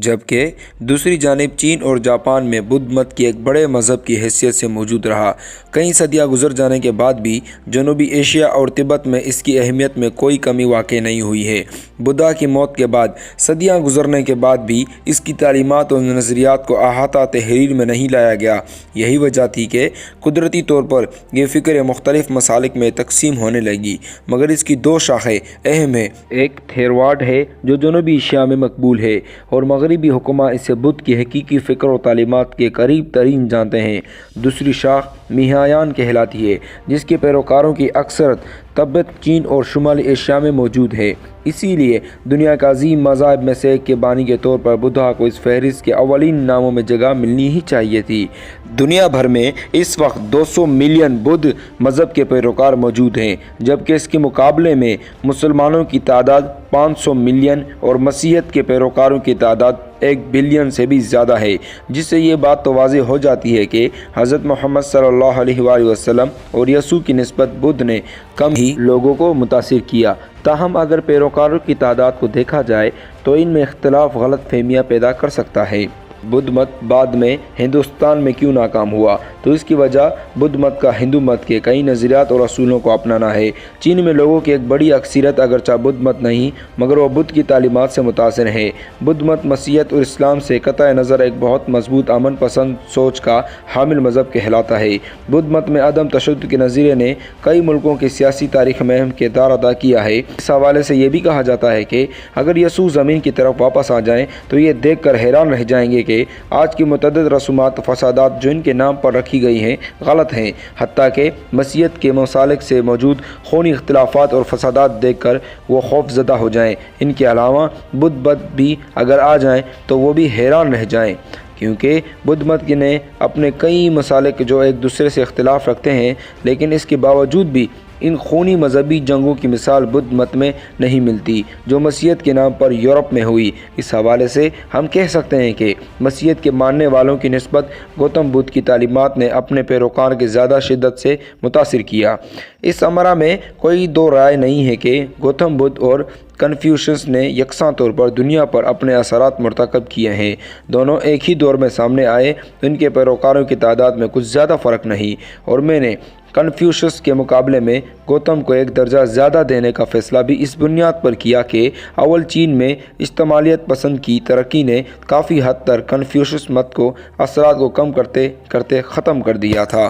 جبکہ دوسری جانب چین اور جاپان میں بدھ مت کی ایک بڑے مذہب کی حیثیت سے موجود رہا۔ کئی صدیاں گزر جانے کے بعد بھی جنوبی ایشیا اور تبت میں اس کی اہمیت میں کوئی کمی واقع نہیں ہوئی ہے۔ بدھا کی موت کے بعد صدیاں گزرنے کے بعد بھی اس کی تعلیمات اور نظریات کو احاطہ تحریر میں نہیں لایا گیا۔ یہی وجہ تھی کہ قدرتی طور پر یہ فکر مختلف مسالک میں تقسیم ہونے لگی، مگر اس کی دو شاخیں اہم ہیں۔ ایک تھیرواڈ ہے جو جنوبی ایشیا میں مقبول ہے اور مغربی حکماء اسے بدھ کی حقیقی فکر و تعلیمات کے قریب ترین جانتے ہیں۔ دوسری شاخ مہایان کہلاتی ہے جس کے پیروکاروں کی اکثرت تبت، چین اور شمالی ایشیا میں موجود ہے۔ اسی لیے دنیا کے عظیم مذاہب میں سے ایک کے بانی کے طور پر بدھا کو اس فہرست کے اولین ناموں میں جگہ ملنی ہی چاہیے تھی۔ دنیا بھر میں اس وقت 200 ملین بدھ مذہب کے پیروکار موجود ہیں، جبکہ اس کے مقابلے میں مسلمانوں کی تعداد 500 ملین اور مسیحیت کے پیروکاروں کی تعداد 1 بلین سے بھی زیادہ ہے، جس سے یہ بات تو واضح ہو جاتی ہے کہ حضرت محمد صلی اللہ علیہ وآلہ وسلم اور یسوع کی نسبت بدھ نے کم ہی لوگوں کو متاثر کیا۔ تاہم اگر پیروکاروں کی تعداد کو دیکھا جائے تو ان میں اختلاف غلط فہمیاں پیدا کر سکتا ہے۔ بدھ مت بعد میں ہندوستان میں کیوں ناکام ہوا؟ تو اس کی وجہ بدھ مت کا ہندو مت کے کئی نظریات اور اصولوں کو اپنانا ہے۔ چین میں لوگوں کی ایک بڑی اکثریت اگرچہ بدھ مت نہیں مگر وہ بدھ کی تعلیمات سے متاثر ہے۔ بدھ مت مسیحیت اور اسلام سے قطع نظر ایک بہت مضبوط امن پسند سوچ کا حامل مذہب کہلاتا ہے۔ بدھ مت میں عدم تشدد کے نظریے نے کئی ملکوں کی سیاسی تاریخ میں اہم کردار ادا کیا ہے۔ اس حوالے سے یہ بھی کہا جاتا ہے کہ اگر یسوع زمین کی طرف واپس آ جائیں تو یہ دیکھ کر حیران رہ جائیں گے کہ آج کی متعدد رسومات و فسادات جو ان کے نام پر رکھی گئی ہیں غلط ہیں، حتیٰ کہ مسیحیت کے مسالک سے موجود خونی اختلافات اور فسادات دیکھ کر وہ خوف زدہ ہو جائیں۔ ان کے علاوہ بدھ مت بھی اگر آ جائیں تو وہ بھی حیران رہ جائیں، کیونکہ بدھ مت نے اپنے کئی مسالک جو ایک دوسرے سے اختلاف رکھتے ہیں، لیکن اس کے باوجود بھی ان خونی مذہبی جنگوں کی مثال بدھ مت میں نہیں ملتی جو مسیحیت کے نام پر یورپ میں ہوئی۔ اس حوالے سے ہم کہہ سکتے ہیں کہ مسیحیت کے ماننے والوں کی نسبت گوتم بدھ کی تعلیمات نے اپنے پیروکار کے زیادہ شدت سے متاثر کیا۔ اس امر میں کوئی دو رائے نہیں ہے کہ گوتم بدھ اور کنفیوشس نے یکساں طور پر دنیا پر اپنے اثرات مرتکب کیے ہیں۔ دونوں ایک ہی دور میں سامنے آئے، ان کے پیروکاروں کی تعداد میں کچھ زیادہ فرق نہیں، اور میں نے کنفیوشس کے مقابلے میں گوتم کو ایک درجہ زیادہ دینے کا فیصلہ بھی اس بنیاد پر کیا کہ اول چین میں اجتماعیت پسند کی ترقی نے کافی حد تک کنفیوشس مت کو اثرات کو کم کرتے کرتے ختم کر دیا تھا۔